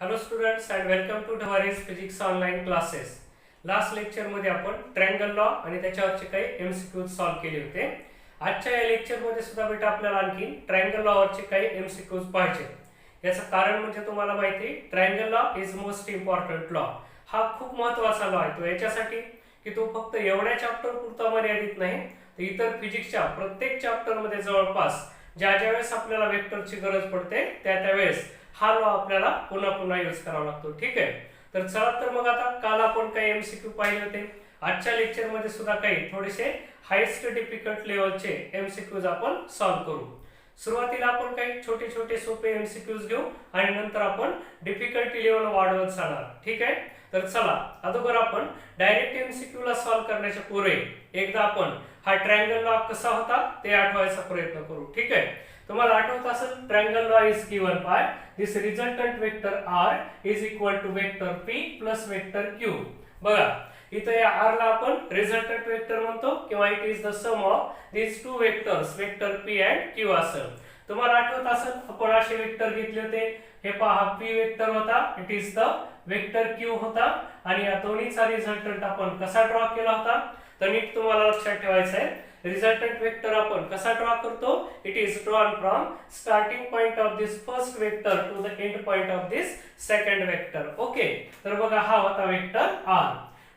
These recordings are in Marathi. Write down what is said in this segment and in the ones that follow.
Hello students and welcome to Dhawari's physics online classes. Last लेक्चरमध्ये आपण ट्रायंगल लॉ आणि त्याच्यावरचे काही एमसीक्यूज सॉल्व्ह केले होते. आजच्या या लेक्चरमध्ये सुद्धा बेटा आपल्याला आणखी ट्रायंगल लॉवरचे काही एमसीक्यूज पाहिजे. याचं कारण म्हणजे तुम्हाला माहिती आहे triangle law is most important law. हा खूप महत्त्वाचा लॉ आहे. तो याच्यासाठी की तो फक्त एवढ्या चॅप्टर पुरता मर्यादित नाही, तर इतर फिजिक्सच्या प्रत्येक चॅप्टरमध्ये जवळपास ज्या वेळेस आपल्याला वेक्टरची गरज पडते त्यावेळेस हा लॉ आपल्याला पुन्हा पुन्हा यूज करावा लागतो. ठीक आहे, तर चला तर मग आता काल आपण काही एमसीक्यू पाहिले होते. आजच्या लेक्चर मध्ये सुद्धा काही थोडेसे हायेस्ट डिफिकल्ट लेवलचे एमसीक्यूज आपण सॉल्व्ह करू. सुरुवातीला आपण काही छोटे छोटे सोपे एमसीक्यूज घेऊ आणि नंतर आपण डिफिकल्टी लेवल वाढवत जाणार. ठीक आहे, तर चला अगोदर आपण डायरेक्ट एमसीक्यू ला सॉल्व्ह करण्याच्या पूर्वी एकदा आपण हा ट्रायंगल लॉ कसा होता ते आठवायचा प्रयत्न करू. ठीक आहे, तुम्हाला आठवत असेल triangle law is given by this resultant vector r is equal to vector p plus vector q. बघा इथे या r ला आपण रिझल्टंट वेक्टर म्हणतो किंवा it is the sum of these two vectors vector p and q असेल. तुम्हाला आठवत असेल आपण असे वेक्टर घेतले होते. हे पहा p वेक्टर होता, it is the vector q होता आणि या दोन्हीचा रिझल्टंट आपण कसा ड्रॉ केला होता तर नीट तुम्हाला लक्षात ठेवायचं आहे. रिझल्टंट वेक्टर आपण कसा ड्रॉ करतो, it is drawn from starting point of this first vector to the end point of this second vector. Okay, तर बघा हा होता वेक्टर r.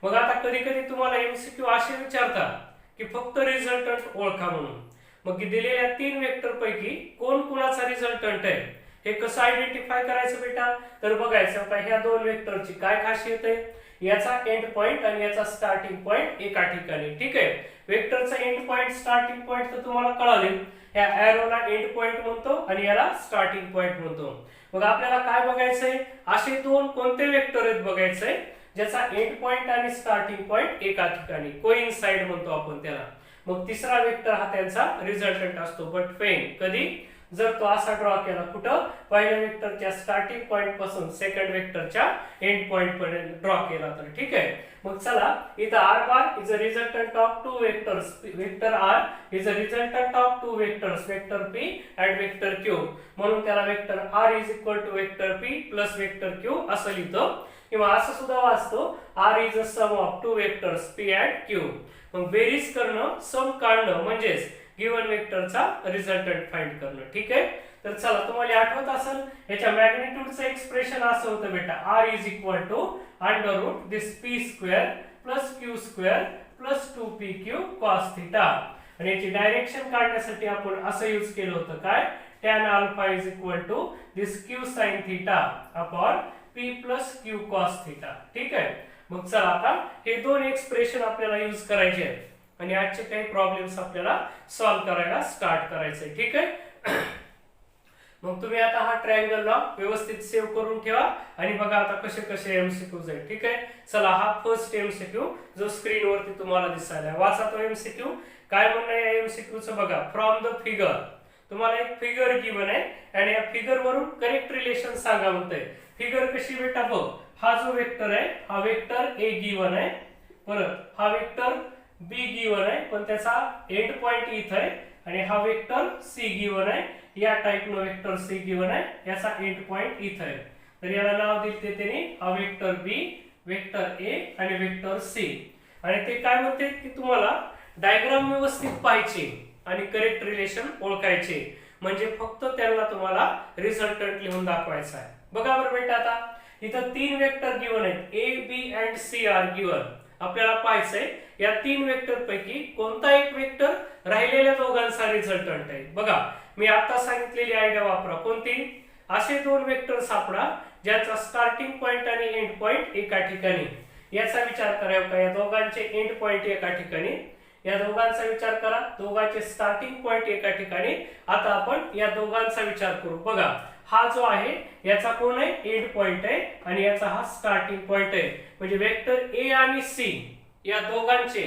मग आता कधी कधी तुम्हाला एमसीक्यू असे विचारतात की फक्त रिझल्टंट ओळखा म्हणून. मग दिलेल्या तीन वेक्टर पैकी कोण कोणाचा रिझल्टंट आहे हे कसं आयडेंटिफाय करायचं बेटा, तर बघायचं का ह्या दोन वेक्टरची काय खासियत आहे. याचा एंड पॉइंट आणि याचा स्टार्टिंग पॉइंट एका ठिकाणी. ठीक आहे, वेक्टरचा एंड पॉइंट स्टार्टिंग पॉइंट तर तुम्हाला कळाले. या एरोला एंड पॉइंट म्हणतो आणि याला स्टार्टिंग पॉइंट म्हणतो. मग आपल्याला काय बघायचंय, असे दोन कोणते वेक्टर आहेत बघायचंय ज्याचा एंड पॉइंट आणि स्टार्टिंग पॉइंट एका ठिकाणी कोइन्साइड म्हणतो आपण त्याला. मग तिसरा वेक्टर हा त्यांचा रिझल्टंट असतो. बट फेन कधी जर तो असा ड्रॉ केला कुठं पहिल्या वेक्टरच्या स्टार्टिंग पॉइंट पासून सेकंड वेक्टरच्या एंड पॉइंट पर्यंत ड्रॉ केला तर. ठीक आहे, मग चला इथं r bar is a resultant of two vectors. Vector r is a resultant of two vectors vector p and vector q. म्हणून त्याला vector r is equal to vector p plus vector q असं लिहितो किंवा असं सुद्धा वाचतो r is a sum of two vectors p and q. मग बेरीज करणं सम काढणं म्हणजेच गिवन वेक्टरचा रिझल्टंट फाइंड करणं. ठीक आहे, तर चला तुम्हाला आठवत असेल याच्या मॅग्निट्यूडचं एक्सप्रेशन असं होतं बेटा, r is equal to under root this p square plus q square plus 2pq cos theta. आणि याची डायरेक्शन काढण्यासाठी आपण असं यूज केलं होतं काय, tan alpha is equal to this q sin theta upon p plus q cos theta. ठीक आहे, मग चला आता हे दोन एक्सप्रेशन आपल्याला यूज करायचे आहेत आणि आजचे काही प्रॉब्लेम्स आपल्याला सॉल्व्ह करायला स्टार्ट करायचंय. ठीक आहे, मग तुम्ही आता हा ट्रायंगल लॉ व्यवस्थित सेव्ह करून ठेवा आणि बघा आता कसे कसे एमसीक्यूज आहेत. ठीक आहे, चला हा फर्स्ट एमसीक्यू जो स्क्रीन वरती तुम्हाला दिसायला वाचा तो एमसीक्यू. काय म्हणणं आहे एमसीक्यूचं बघा. फ्रॉम द फिगर तुम्हाला एक फिगर गिवन आहे आणि या फिगर वरून करेक्ट रिलेशन सांगा म्हणतंय. फिगर कशी बेटा बघ, हा जो वेक्टर आहे हा वेक्टर ए गिवन आहे, परत हा वेक्टर बी गिवन आहे पण त्याचा एंड पॉइंट इथं आहे आणि हा वेक्टर सी गिवन आहे. या टाइपनं वेक्टर सी गिवन आहे, याचा एंड पॉइंट इथं आहे. तर याला नाव दिले त्याने हा वेक्टर बी, वेक्टर ए आणि वेक्टर सी. आणि ते काय म्हणते की तुम्हाला डायग्राम व्यवस्थित पाहायचे आणि करेक्ट रिलेशन ओळखायचे म्हणजे फक्त त्यांना तुम्हाला रिझल्टंट लिहून दाखवायचा आहे. बघा बरं बेटा आता इथं तीन वेक्टर गिवन आहेत, A B and C are given. आपल्याला पाहायचंय या तीन वेक्टर पैकी कोणता एक वेक्टर राहिलेल्या दोघांचा रिझल्टंट आहे. बघा मी आता सांगितलेली आयडिया वापरा. कोणती, असे दोन वेक्टर सापडा ज्यांचा स्टार्टिंग पॉइंट आणि एंड पॉइंट एका ठिकाणी. याचा विचार करावा का या दोघांचे एंड पॉइंट एका ठिकाणी, या दोघांचा विचार करा, दोघांचे स्टार्टिंग पॉइंट एका ठिकाणी. आता आपण या दोघांचा विचार करू. बघा हा जो आहे याचा कोण आहे, एंड पॉइंट आहे आणि याचा हा स्टार्टिंग पॉइंट आहे. म्हणजे वेक्टर ए आणि सी या दोघांचे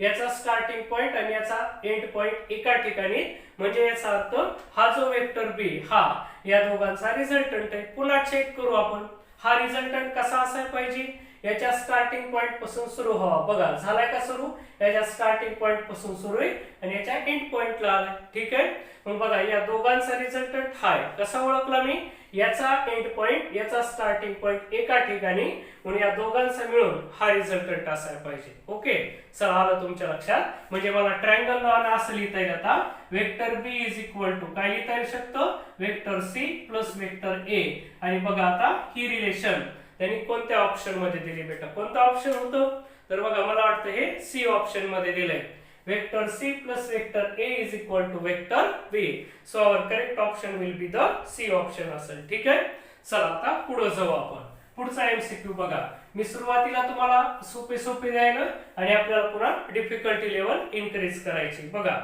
याचा स्टार्टिंग पॉइंट आणि याचा एंड पॉइंट एका ठिकाणी. म्हणजे याचा अर्थ हा जो वेक्टर बी हा या दोघांचा रिझल्टंट आहे. पुन्हा चेक करू आपण, हा रिझल्टंट कसा असायला पाहिजे, याच्या स्टार्टिंग पॉइंट पासून सुरू व्हावा. बघा झालाय का सुरू, याच्या स्टार्टिंग पॉइंट पासून सुरू आहे आणि याच्या एंड पॉइंटला आलाय. ठीक आहे, मग बघा या दोघांचा रिझल्टंट हाय. कसा ओळखला मी, याचा एंड पॉइंट याचा स्टार्टिंग पॉइंट एका ठिकाणी, म्हणून या दोघांचा मिळून हा रिझल्टंट असायला पाहिजे. ओके, चला आलं तुमच्या लक्षात. म्हणजे मला ट्रायंगल लॉ असं लिहिता येईल आता, vector B is equal to काय लिहिता येऊ शकतं, vector C plus vector A. आणि बघा आता ही रिलेशन त्यांनी कोणत्या ऑप्शन मध्ये दिली बेटा, कोणतं ऑप्शन होतं, तर बघा मला वाटतं हे सी ऑप्शन मध्ये दिलंय. Vector C plus vector A is equal to vector B. So our correct option will be the C option असेल. ठीक आहे, चला आता पुढे जाऊ आपण. पुढचा एमसीक्यू बघा, मी सुरुवातीला तुम्हाला सोपे सोपे द्यायला आणि आपल्याला पुन्हा डिफिकल्टी लेवल इन्क्रीज करायची. बघा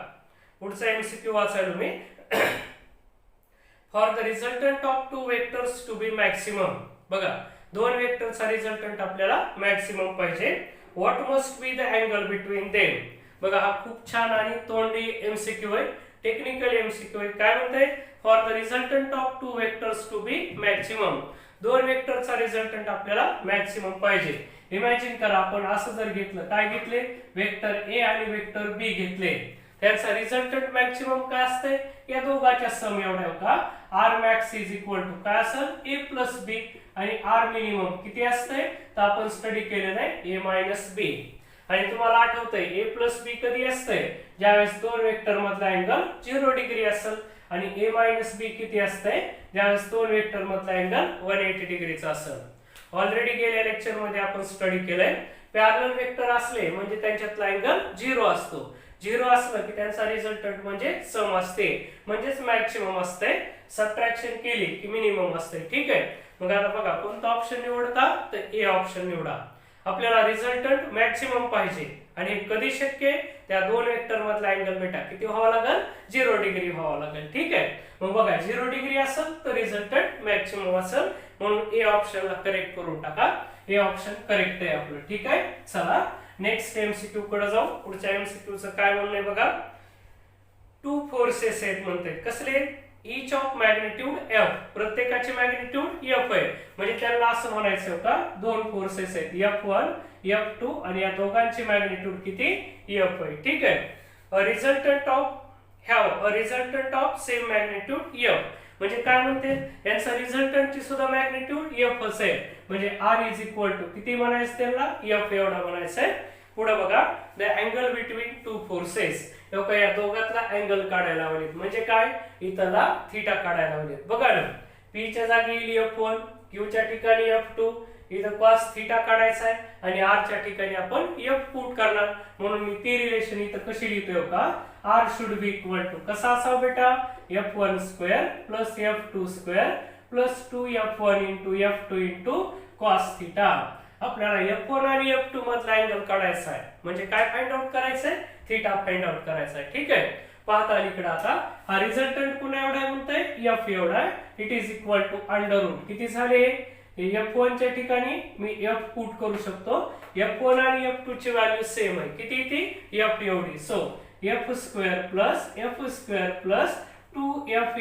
पुढचा एमसीक्यू वाचायला मी, for the resultant of two vectors to be maximum. बघा दोन वेक्टरचा रिझल्टंट आपल्याला मॅक्सिमम पाहिजे. What must be the angle between them. बघा हा खूप छान आणि तोंडी एमसीक्यू आहे, टेक्निकल एमसीक्यू आहे. काय म्हणते, for the resultant of two vectors to be maximum. दोन वेक्टरचा रिझल्टंट आपल्याला मॅक्सिमम पाहिजे. इमॅजिन करा आपण असं जर घेतलं, काय घेतले, वेक्टर ए आणि वेक्टर बी घेतले, त्यांचा रिझल्टंट मॅक्सिमम काय असतंय, या दोघांच्या सम एवढ्या का, R max is equal to काय असेल, ए प्लस बी. आणि आर मिनिमम किती असतंय, तर आपण स्टडी केलेलं आहे ए मायनस बी. आणि तुम्हाला आठवतंय ए प्लस बी कधी असतंय, ज्यावेळेस दोन वेक्टर मधला अँगल 0 डिग्री असेल. आणि ए मायनस बी किती असतंय, ज्यावेळेस दोन वेक्टर मधला अँगल 180 डिग्रीचा असेल. ऑलरेडी गेल्या लेक्चर मध्ये आपण स्टडी केलंय, पॅरलल वेक्टर असले म्हणजे त्यांच्यातला अँगल 0 असतो. 0 असलं की त्यांचा रिझल्टंट म्हणजे सम असते, म्हणजेच मॅक्सिमम असते. सबट्रॅक्शन केली की मिनिमम असते. ठीक आहे, मग आता बघा कोणता ऑप्शन निवडता, तर ए ऑप्शन निवडा. आपल्याला रिझल्टंट मॅक्सिमम पाहिजे आणि कधी शक्य, त्या दोन वेक्टर मधला अँगल बेटा किती व्हावा लागेल, 0 डिग्री व्हावा लागेल. ठीक आहे, मग बघा 0 डिग्री असेल तर रिझल्टंट मॅक्सिमम असेल, म्हणून ए ऑप्शनला करेक्ट करून टाका. ए ऑप्शन करेक्ट आहे आपलं. ठीक आहे, चला नेक्स्ट एमसीक्यू कडे जाऊ. पुढच्या एमसीक्यू चं काय म्हणणं आहे बघा, टू फोर्सेस आहेत म्हणते, कसले, इच ऑफ मॅग्निट्यूड एफ. प्रत्येकाची मॅग्निट्यूड एफ आहे, म्हणजे त्यांना असं म्हणायचं होता दोन फोर्सेस आहेत, F1 F2 आणि या दोघांची मॅग्निट्यूड किती, एफ आहे. ठीक आहे, a resultant of same magnitude F. म्हणजे काय म्हणते, यांचा रिझल्टंटची सुद्धा मॅग्निट्यूड एफच आहे, म्हणजे आर इज इक्वल टू किती म्हणायचं त्यांना, एफ एवढा म्हणायचं आहे. पुढे बघा, the angle between two forces. या दोघातला अँगल काढायला हवेत, म्हणजे काय, इथला थीटा काढायला हवेत. बघा ना, पी च्या जागी येईल F1, क्यू च्या ठिकाणी F2, इथं cos थीटा काढायचा आहे आणि आर च्या ठिकाणी आपण F पुट करणार. म्हणून मी ती रिलेशन इथं कशी लिहितोय का, R should be equal to कसा असावा बेटा, F1 square plus F2 square plus 2F1 into F2 into cos theta. आपल्याला F1 आणि F2 मधला अँगल काढायचा आहे, म्हणजे काय फाइंड आउट करायचं आहे, थीटा फाइंड आउट करायचा आहे. ठीक आहे, पाहता इकडे आता हा रिझल्टंट पुन्हा एवढा आहे म्हणतोय, एफ एवढा आहे. It is equal to under root किती झाले, F1 च्या ठिकाणी मी F पुट करू शकतो. F1 आणि F2 ची व्हॅल्यू सेम आहे, किती ती, F एवढी. So F square plus 2F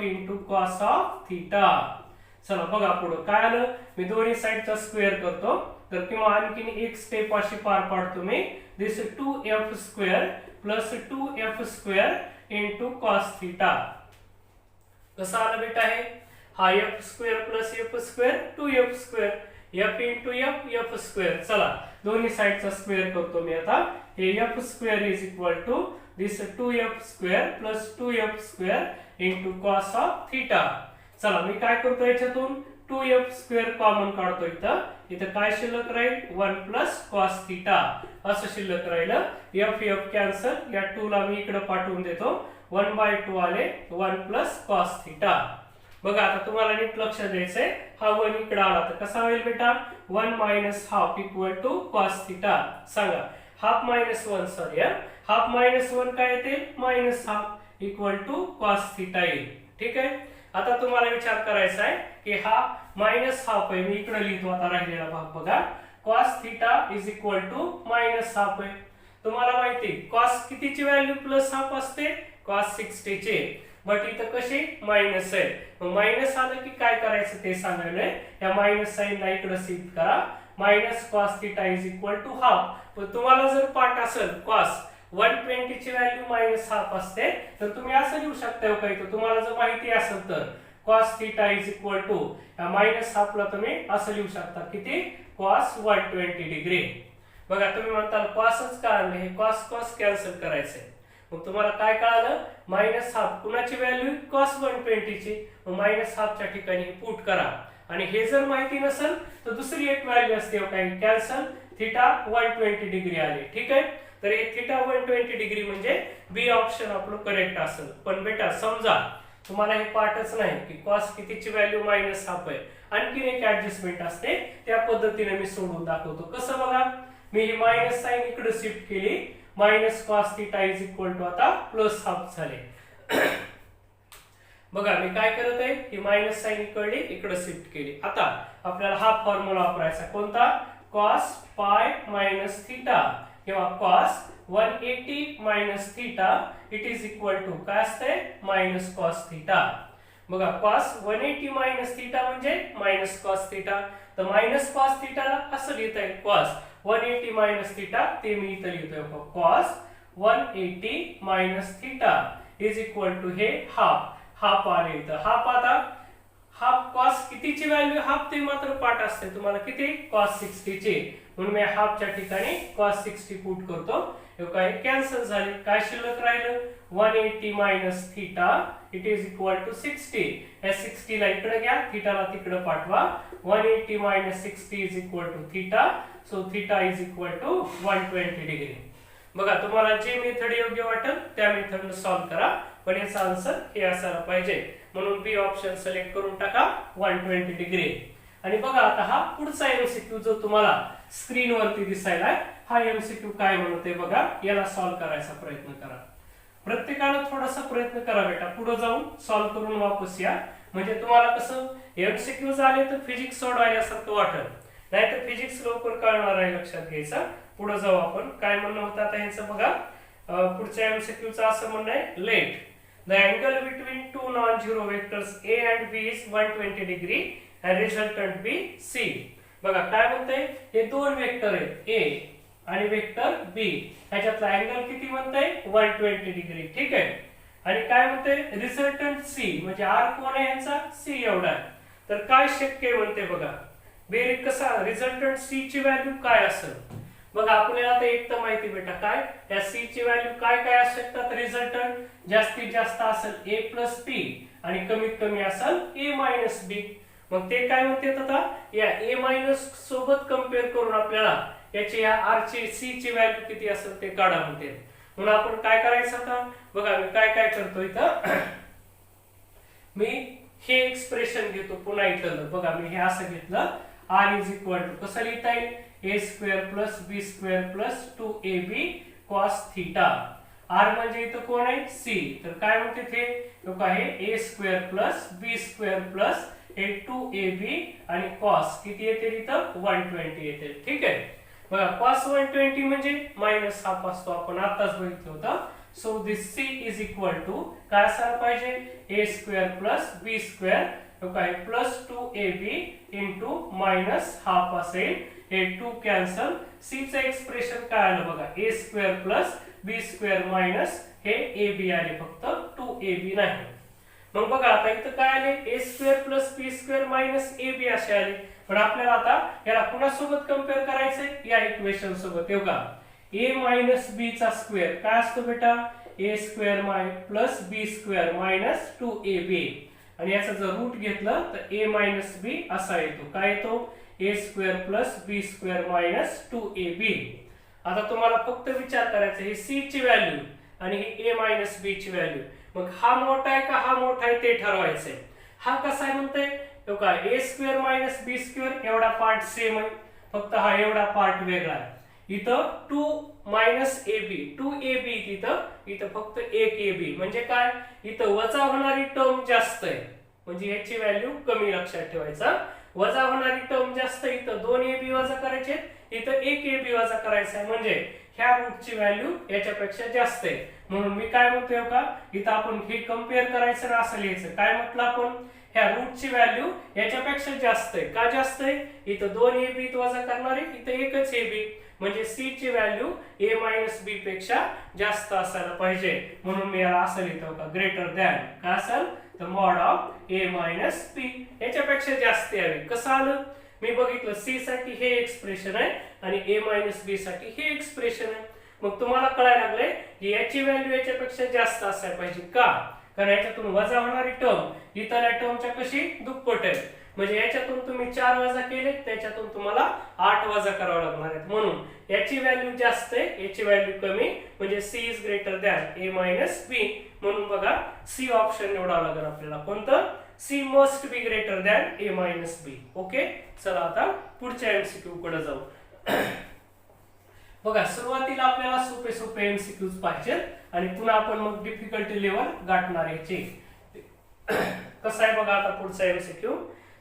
into cos of theta. चला बघा पुढे काय आलं, मी दोन्ही साइडचा स्क्वेअर करतो, तर किंवा आणखीन एक स्टेप अशी पार पाडतो मी. This 2F square plus 2F square into cos theta. कसा आला बेटा हे, हा F square plus F square 2F square, F into F square. चला दोन्ही साइडचा स्क्वेअर करतो मी आता. हे F square is equal to this 2F square plus 2F square into cos of theta. चला मी काय करतो, याच्यातून 2F स्क्वेअर कॉमन काढतो. इथं काय शिल्लक राहील, 1 प्लस कॉस थीटा असं शिल्लक राहिलं. F कॅन्सल, या 2 ला मी इकडे पाठवून देतो, 1/2 आले, 1 प्लस कॉस थीटा. बघा आता तुम्हाला नीट लक्ष द्यायचंय, हा 1 इकडे आला तर कसा होईल बेटा, 1 minus half equal to cos theta. सांगा, half minus 1, sorry half minus 1 काय येते, minus half equal to cos theta येईल. ठीक आहे, आता तुम्हाला विचार करायचा आहे की हा मायनस हाफ आहे, मी इकडे लिहितो आता राहिलेला भाग. बघा cos theta is equal to minus half आहे. तुम्हाला माहिती कॉस कितीची व्हॅल्यू प्लस हाफ असते, कॉस 60 ची, बट इथं कशी मायनस आहे. मग मायनस आलं की काय करायचं ते सांगायलंय, या मायनस साइनला इकडे शिफ्ट करा. Minus cos theta is equal to half. पण तुम्हाला जर पाठ असेल कॉस 120 ची व्हॅल्यू मायनस हाफ असते तर तुम्ही असं लिहू शकता काही तर तुम्हाला जर माहिती असेल तर cos theta is equal to minus हाफला तुम्ही असं लिहू शकता किती कॉस 120 डिग्री. बघा तुम्ही म्हणताल कॉसच का आणले हे कॉस कॉस कॅन्सल करायचंय. मग तुम्हाला काय कळालं मायनस हाफ कुणाची व्हॅल्यू कॉस 120 ची मग मायनस हाफच्या ठिकाणी पुट करा. आणि हे जर माहिती नसेल तर दुसरी एक व्हॅल्यू असते काय कॅन्सल थिटा 120 डिग्री आले. ठीक आहे तर हे थिटा 120 डिग्री म्हणजे बी ऑप्शन आपलं करेक्ट असेल. पण बेटा समजा तुम्हाला हे पाठच नाही की कॉस कितीची व्हॅल्यू मायनस हाफ आहे आणखीन एक ऍडजस्टमेंट असते त्या पद्धतीने मी सोडून दाखवतो. कसं बघा मी ही मायनस साइन इकडे शिफ्ट केली minus cos theta is equal to आता प्लस हाफ झाले. बघा मी काय करत आहे ही मायनस साइन इकडे शिफ्ट केली. आता आपल्याला हा फॉर्म्युला वापरायचा कोणता कॉस पाय मायनस थिटा किंवा cos 180 minus theta it is equal to काय असते मायनस कॉस थिटा. बघा कॉस 180 मायनस थिटा म्हणजे मायनस कॉस थिटा. तर मायनस कॉस थिटाला असं लिहिता येईल कॉस 180 मायनस थिटा ते मी इथं लिहितोय cos 180 minus theta is equal to हे हाफ आले इथं. हाफ आता हाफ कॉस कितीची व्हॅल्यू हाफ ते मात्र पाठ असते तुम्हाला किती कॉस 60 ची म्हणून मी हाफच्या ठिकाणी cos 60 पुट करतो. हे काय कॅन्सल झाले काय शिल्लक राहिलं 180 minus theta it is equal to 60. या 60 ला इकडे घ्या थिटाला तिकडे पाठवा 180 minus 60 is equal to theta. So theta is equal to 120 degree. बघा तुम्हाला जे मेथड योग्य वाटेल त्या मेथडने सॉल्व्ह करा पण याचा आन्सर हे असायला पाहिजे म्हणून बी ऑप्शन सिलेक्ट करून टाका 120 डिग्री. आणि बघा आता हा पुढचा एमसीक्यू जो तुम्हाला स्क्रीन वरती दिसायला हा एमसीक्यू काय म्हणते बघा याला सॉल्व्ह करायचा प्रयत्न करा. प्रत्येकाने थोडासा प्रयत्न करा बेटा पुढे जाऊन सॉल्व्ह करून वापस या म्हणजे तुम्हाला कसं एमसीक्यू झाले तर फिजिक्स सोडवायसारखं वाटेल नाहीतर फिजिक्स लवकर कळणार आहे लक्षात घ्यायचा. पुढे जाऊ आपण काय म्हणणं होतं आता ह्याचं बघा पुढच्या एमसीक्यूचं असं म्हणणं आहे let the angle between two non zero vectors A and B is 120 degree and resultant be C. बघा काय म्हणतंय हे दोन वेक्टर आहेत A आणि वेक्टर B ह्याच्यातला अँगल किती म्हणतंय 120 डिग्री. ठीक आहे आणि काय म्हणतंय रिझल्टंट C म्हणजे R कोण आहे ह्याचा C एवढा आहे. तर काय शक्य आहे म्हणते बघा बेरीज कसा रिझल्टंट C ची व्हॅल्यू काय असेल. बघा आपल्याला आता एक तर माहिती बेटा काय त्या C ची व्हॅल्यू काय काय असू शकतात रिझल्टंट जास्तीत जास्त असेल A प्लस B आणि कमीत कमी असेल A मायनस B. मग ते काय म्हणते आता या A मायनस सोबत कंपेअर करून आपल्याला याची या R ची C ची व्हॅल्यू किती असेल ते काढा म्हणते. म्हणून आपण काय करायचं आता बघा मी काय काय करतो इथं मी हे एक्सप्रेशन घेतो पुन्हा इथलं बघा मी हे असं घेतलं R इज इक्वल टू कसं लिहिता येईल A square plus B square plus 2AB cos theta. R म्हणजे इथं कोण आहे C तर काय म्हणते ते आहे A square plus B square plus 2AB आणि cos किती येते इथं 120 येते. ठीक आहे बघा cos 120 म्हणजे मायनस हाफ असतो आपण आताच बघितलं होतं. So this C is equal to काय असायला पाहिजे A square plus B square काय plus 2AB into minus half असेल. हे 2 कॅन्सल C चं एक्सप्रेशन काय आलं बघा A square plus B square minus हे AB आले फक्त 2AB नाही. मग बघा आता इथं काय आले A square plus B square minus AB असे आले. पण आपल्याला आता याला कुणासोबत कंपेअर करायचंय या इक्वेशन सोबत. हे बघा A मायनस B चा स्क्वेअर काय असतो बेटा A square plus B square minus 2AB आणि याचा जर रूट घेतलं तर A मायनस B असा येतो. काय येतो A square plus B square minus 2AB. आता तुम्हाला फक्त विचार करायचा हे C ची व्हॅल्यू आणि हे A मायनस B ची व्हॅल्यू मग हा मोठा आहे का हा मोठा आहे ते ठरवायचंय. हा कसा आहे म्हणतोय तो काय A square minus B square एवढा पार्ट सेम आहे फक्त हा एवढा पार्ट वेगळा आहे. इथं 2 मायनस AB 2AB इथं फक्त 1AB म्हणजे काय इथं वजा होणारी टर्म जास्त आहे म्हणजे याची व्हॅल्यू कमी लक्षात ठेवायचा. वजा होणारी टर्म जास्त इथं 2AB वजा करायचे इथं 1AB वजा करायचा आहे म्हणजे ह्या रूटची व्हॅल्यू याच्यापेक्षा जास्त आहे. म्हणून मी काय म्हणतोय का इथं आपण हे कंपेअर करायचं ना असं लिहायचं. काय म्हटलं आपण ह्या रूटची व्हॅल्यू याच्यापेक्षा जास्त आहे. का जास्त आहे? इथं 2ab वजा करणार आहे, इथं एकच ab, म्हणजे c ची व्हॅल्यू a मायनस b पेक्षा जास्त असायला पाहिजे. म्हणून मी याला असं लिहितो का ग्रेटर दॅन, काय असेल तर mod of a minus b, याच्यापेक्षा जास्त यावे. कसं आलं? मी बघितलं c साठी हे एक्सप्रेशन आहे आणि a मायनस b साठी हे एक्सप्रेशन आहे. मग तुम्हाला कळायला लागलंय की याची व्हॅल्यू याच्यापेक्षा जास्त असायला पाहिजे. का? कारण याच्यातून वजा होणारी टर्म इतर टर्मच्या कशी दुप्पट आहे. म्हणजे याच्यातून तुम्ही 4 वजा केले, त्याच्यातून तुम्हाला 8 वजा करावं लागणार आहेत. म्हणून याची व्हॅल्यू जास्त आहे, याची व्हॅल्यू कमी, म्हणजे c is greater than a minus b. म्हणून बघा सी ऑप्शन निवडावं लागेल आपल्याला. कोणतं? c must be greater than a minus b. Okay, चला आता पुढच्या एमसीक्यू कडे जाऊ. बघा सुरुवातीला आपल्याला सोपे सोपे एमसीक्यूज पाहिजेत आणि पुन्हा आपण मग डिफिकल्टी लेवल गाठणार याची. कसं आहे बघा आता पुढचा MCQ.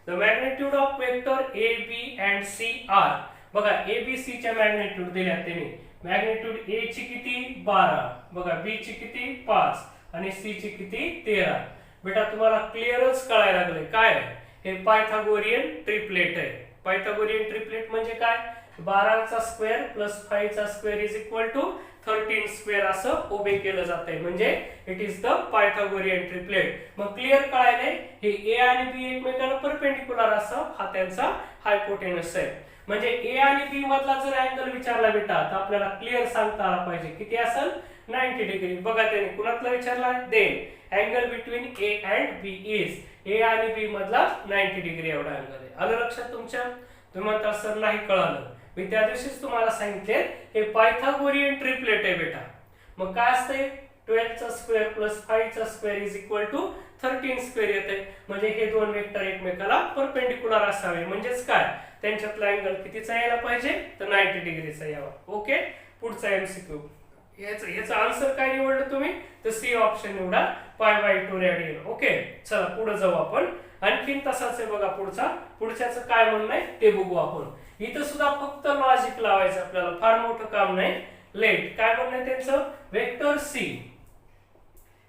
The magnitude of vector A B and C are. बघा ए बी सी च्या मॅग्निट्यूड दिल्या त्यांनी. मॅग्निट्यूड ए ची किती 12, बघा बी ची किती 5 आणि सी ची किती 13. बेटा तुम्हाला क्लिअरच कळायला लागले काय हे पायथागोरियन ट्रिपलेट आहे. पायथागोरियन ट्रिपलेट म्हणजे काय? 12 चा स्क्वेअर प्लस 5 चा square is equal to 13 square असं उभे केलं जातंय. म्हणजे it is the Pythagorean triplet. मग क्लिअर कळायलंय हे ए आणि बी एकमेकांना परपेंडिक्युलर असं हा त्यांचा हायपोटेनस आहे. म्हणजे ए आणि बी मधला जर अँगल विचारला बेटा तर आपल्याला क्लिअर सांगता आला पाहिजे किती असेल 90 डिग्री. बघा त्याने कुणातला विचारला? Then angle between A and B is, A आणि बी मधला 90 डिग्री एवढा अँगल आहे. आलं लक्षात तुमच्या? तुम्ही म्हणता सर नाही कळालं. मी त्या दिवशीच तुम्हाला सांगितले हे पायथागोरियन ट्रिपलेट आहे बेटा. मग काय असते? 12 चा स्क्वेअर प्लस 5 चा square is equal to 13 square येते. म्हणजे हे दोन वेक्टर एकमेकाला परपेंडिक्युलर असावे. म्हणजेच काय? त्यांच्यातला अँगल कितीचा यायला पाहिजे तर 90 डिग्रीचा यावा. ओके, पुढचा एमसीक्यू. याचा आन्सर काय निवडलं तुम्ही तर सी ऑप्शन निवडा, π/2 रेडियन. ओके, चला पुढे जाऊ आपण. आणखीन तसाच आहे बघा पुढच्याचं काय म्हणणं आहे ते बघू आपण. इथं सुद्धा फक्त लॉजिक लावायचं आपल्याला, फार मोठं काम नाही. लेट काय म्हणणं आहे त्यांचं? Vector C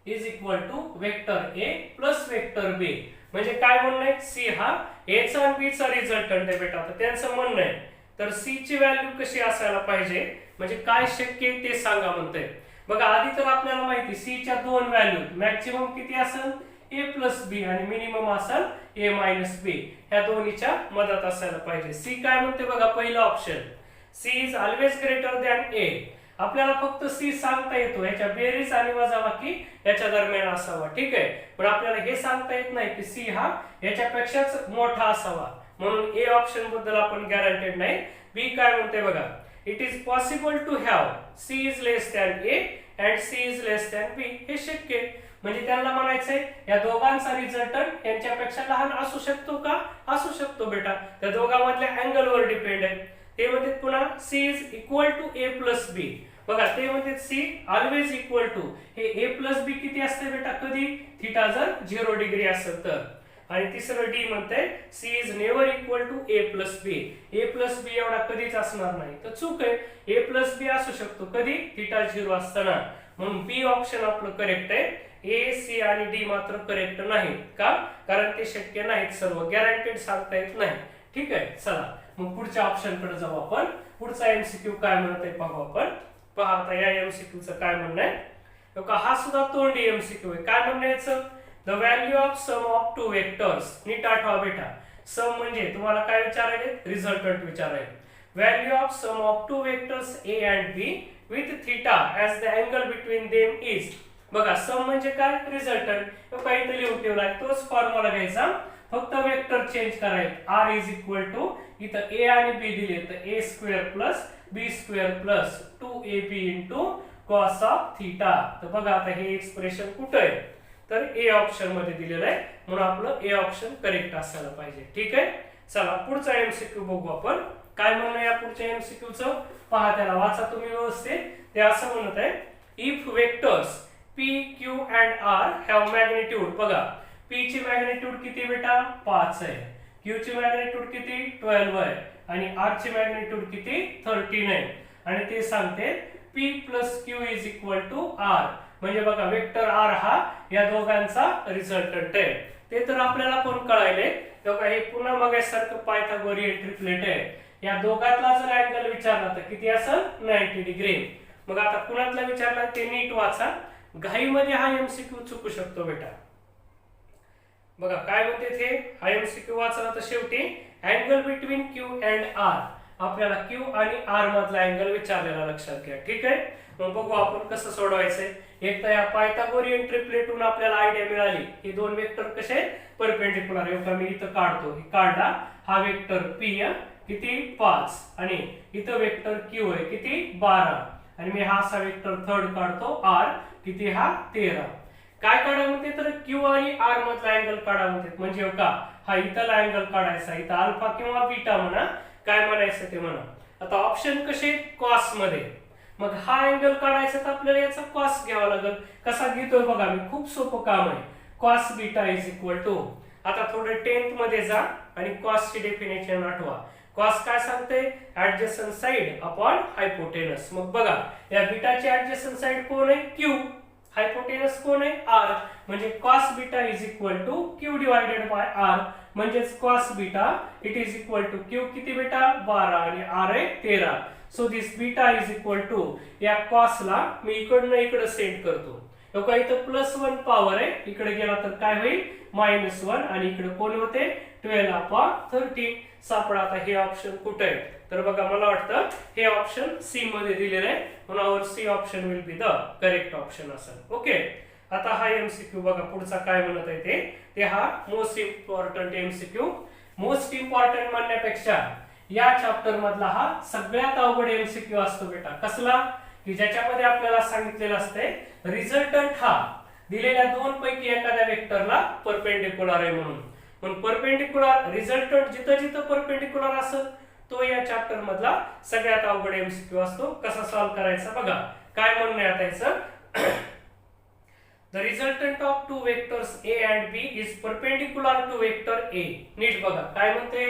is equal to vector A plus vector B. म्हणजे काय म्हणणं आहे? सी हा ए चा आणि बी चा रिझल्टंट आहे बेटा. तर त्यांचं म्हणणं आहे तर सी ची व्हॅल्यू कशी असायला पाहिजे, म्हणजे काय शक्य आहे ते सांगा म्हणतंय. बघा आधी तर आपल्याला माहिती सी च्या दोन व्हॅल्यू मॅक्सिमम किती असेल ए प्लस बी आणि मिनिमम असेल ए मायनस बी. ह्या दोन्हीच्या मदत असायला पाहिजे. सी काय म्हणते बघा पहिलं option, C is always greater than A. आपल्याला फक्त सी सांगता येतो याच्या बेरीज आणि वजाबाकी याच्या दरम्यान असावा. ठीक आहे, पण आपल्याला हे सांगता येत नाही की सी हा याच्यापेक्षाच मोठा असावा. म्हणून ए ऑप्शन बद्दल आपण गॅरंटेड नाही. बी काय म्हणते बघा, it is possible to have C is less than A and C is less than B. हे शक्य आहे. म्हणजे त्यांना म्हणायचंय या दोघांचा रिझल्टंट यांच्यापेक्षा लहान असू शकतो का? असू शकतो बेटा. त्या दोघांमधल्या अँगलवर डिपेंड आहे. ते म्हणतात पुन्हा C is equal to A plus B. बघा ते म्हणतात सी ऑलवेज इक्वल टू, हे ए प्लस बी किती असते बेटा? कधी? थीटा जर 0 डिग्री असेल तर. आणि तिसरं डी म्हणते C is never equal to A plus B. A plus B एवढा कधीच असणार नाही. तर चूक आहे. ए प्लस बी असू शकतो कधी? थीटा 0 असताना. म्हणून बी ऑप्शन आपलं करेक्ट आहे. ए सी आणि डी मात्र करेक्ट नाही. का? कारण ते शक्य नाहीत, सर्व गॅरंटेड सांगता येत नाही. ठीक आहे, चला मग पुढच्या ऑप्शन कडे जाऊ आपण. पुढचा एमसीक्यू काय म्हणत आहे पाहू आपण. पहा आता या एमसीक्यू चं काय म्हणणं आहे. हा सुद्धा तोंडी एमसीक्यू आहे. काय म्हणणं याचं? The value of sum of two vectors. नीट आठवा बेटा, सम म्हणजे तुम्हाला काय विचारायले? रिझल्टंट विचारायले. Value of sum of two vectors A and B with theta as the angle between them is. बघा सम म्हणजे काय? रिझल्टंट. काहीतरी लिहून ठेवलाय तोच फॉर्म्युला घ्यायचा, फक्त वेक्टर चेंज करायचे. आर इज इक्वल टू इथं ए आणि बी दिले तर A square plus B square plus 2ab into cos of theta. तर बघा आता हे एक्सप्रेशन कुठं आहे तर ए ऑप्शन मध्ये दिलेलं आहे. म्हणून आपलं ए ऑप्शन करेक्ट असायला पाहिजे. ठीक आहे, चला पुढचा एमसीक्यू बघू आपण. काय म्हणणं या पुढच्या एमसीक्यू चं पहा, त्याला वाचा तुम्ही व्यवस्थित. ते असं म्हणत आहे if vectors P, Q and R have magnitude. बघा P ची मॅग्निट्यूड किती बेटा? 5 आहे. Q ची मॅग्निट्यूड किती? 12 आहे. आणि R ची मॅग्निट्यूड किती? 13 आहे. आणि ते सांगते P plus Q is equal to R. म्हणजे बघा वेक्टर R हा या दोघांचा रिझल्टंट आहे. ते तर आपल्याला पण कळायले. तेव्हा हे पुन्हा मगासारखं पायथागोरियन ट्रिपलेट आहे. या दोघातला जर अँगल विचारला तर किती असेल 90 डिग्री. मग आता कुणातला विचारला ते नीट वाचा. घाईमध्ये हा एमसीक्यू चुकू शकतो बेटा. बघा काय म्हणते ते, हा एमसीक्यू वाचला तर शेवटी angle between Q and R, आपल्याला क्यू आणि आर मधला अँगल विचारलेला लक्षात घ्या. ठीक आहे. मग बघू आपण कसं सोडवायचंय. एक तर या पायथागोरियन ट्रिपलेटून आपल्याला आयडिया मिळाली की दोन वेक्टर कसे परपेंडिक्युलर आहे. का मी इथं काढतो, काढला हा वेक्टर पी किती 5 आणि इथं वेक्टर क्यू आहे किती 12 आणि मी हा असा वेक्टर थर्ड काढतो आर किती हा 13. काय काढा म्हणते तर क्यू आणि आर मधला अँगल काढा म्हणते. म्हणजे का हा इथला अँगल काढायचा, इथं अल्फा किंवा बीटा म्हणा, काय म्हणायचं ते म्हणा. आता ऑप्शन कसे कॉस मध्ये, मग हा अँगल काढायचा तर आपल्याला याचा कॉस घ्यावा लागेल. कसा घेतोय बघा मी, खूप सोपं काम आहे. Cos beta is equal to, आता थोडं 10th मध्ये जा आणि कॉस ची डेफिनेशन आठवा. कॉस काय सांगते, ऍडजसंट साइड अपॉन हायपोटेनस. मग बघा या बीटाची ऍडजसंट साइड कोण आहे क्यू, हायपोटेनस कोण आहे आर, म्हणजे cos beta is equal to Q divided by R. म्हणजेच cos beta it is equal to Q किती बेटा 12 आणि आर आहे 13. So this beta is equal to, या कॉसला मी इकडनं इकडे सेंड करतो. लोका इथं +1 पॉवर आहे, इकडे गेला तर काय होईल -1 आणि इकडे कोण होते 12/30. सापडा आता हे ऑप्शन कुठे आहे. तर बघा मला वाटतं हे ऑप्शन सी मध्ये दिलेलं आहे, म्हणून our C option will be the correct option असेल. ओके. आता हा एमसीक्यू बघा पुढचा काय म्हणत आहे ते हा most important MCQ. Most important म्हणण्यापेक्षा या चॅप्टर मधला हा सगळ्यात अवघड एमसीक्यू असतो बेटा. कसला की ज्याच्यामध्ये आपल्याला सांगितलेलं असते रिझल्टंट हा दिलेल्या दोन पैकी एखाद्या वेक्टरला परपेंडिक्युलर आहे म्हणून. पण परपेंडिक्युलर रिझल्टंट जिथं जिथं परपेंडिक्युलर असेल तो या चॅप्टर मधला सगळ्यात अवघड एमसीक्यू असतो. कसा सॉल्व्ह करायचा बघा. काय म्हणणं आहे याचं, The resultant of two vectors A and B is perpendicular to vector A. नीट बघा काय म्हणते,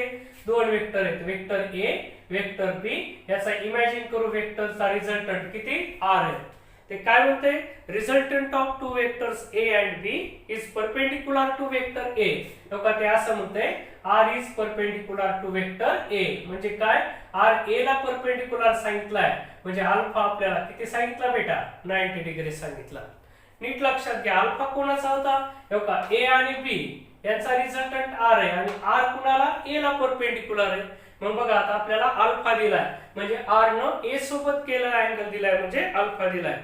दोन वेक्टर आहेत, वेक्टर A, वेक्टर B. याचा इमॅजिन करू वेक्टरचा रिझल्टंट किती R आहे. ते काय म्हणते, resultant of two vectors A and B is perpendicular to vector A. लोका ते असं म्हणते R is perpendicular to vector A. म्हणजे काय, R A ला परपेंडिक्युलर सांगितलाय, म्हणजे अल्फा आपल्याला किती सांगितला बेटा 90 डिग्री सांगितला. नीट लक्षात घ्या अल्फा कोणाचा होता, ए आणि बी यांचा रिझल्टंट आर आहे आणि आर कुणाला ए ला परपेंडिक्युलर आहे. मग बघा आता आपल्याला अल्फा दिलाय, म्हणजे आर न ए सोबत केलेला अँगल दिलाय म्हणजे अल्फा दिलाय.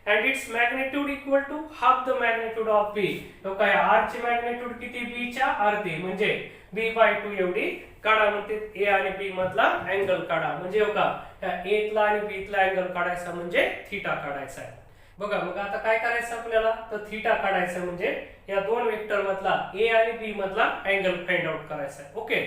And its magnitude equal to half the magnitude of B. R ची मॅग्निट्यूड किती बी च्या अर्धी, म्हणजे b/2 एवढी काढा. म्हणते ए आणि बी मधला अँगल काढा. म्हणजे ए तला आणि बी तला अँगल काढायचा म्हणजे थीटा काढायचा आहे. बघा मग आता काय करायचं आपल्याला, तर थीटा काढायचा म्हणजे या दोन वेक्टर मधला ए आणि बी मधला अँगल फाइंड आउट करायचा आहे. ओके.